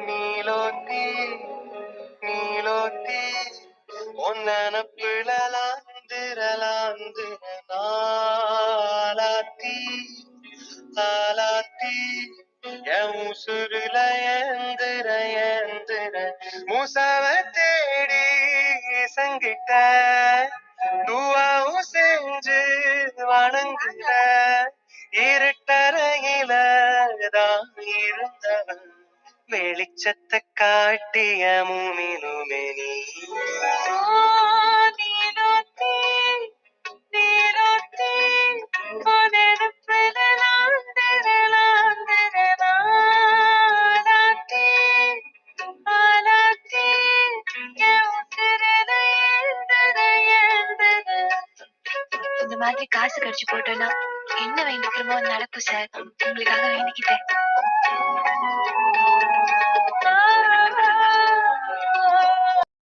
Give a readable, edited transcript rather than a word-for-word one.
நீலோத்தி நீலோத்தி ஒன்னன பிழலாந்திரலாந்திர நாளாத்தி ஆலாத்தி என் உசுருல ஏந்திர ஏந்திர மூசாவ தேடி சங்கிட்ட துவாவும் செஞ்சு வணங்குற இருட்டறையில தான் இருந்தவன் வெளிச்சத்தை காட்டிய மூமினுமே நீ இந்த மாதிரி காசு கடிச்சு போட்டோன்னா என்ன வேண்டிக்கிறோமோ நடக்கும் சார். உங்களுக்காக வேண்டிக்கிட்டேன்.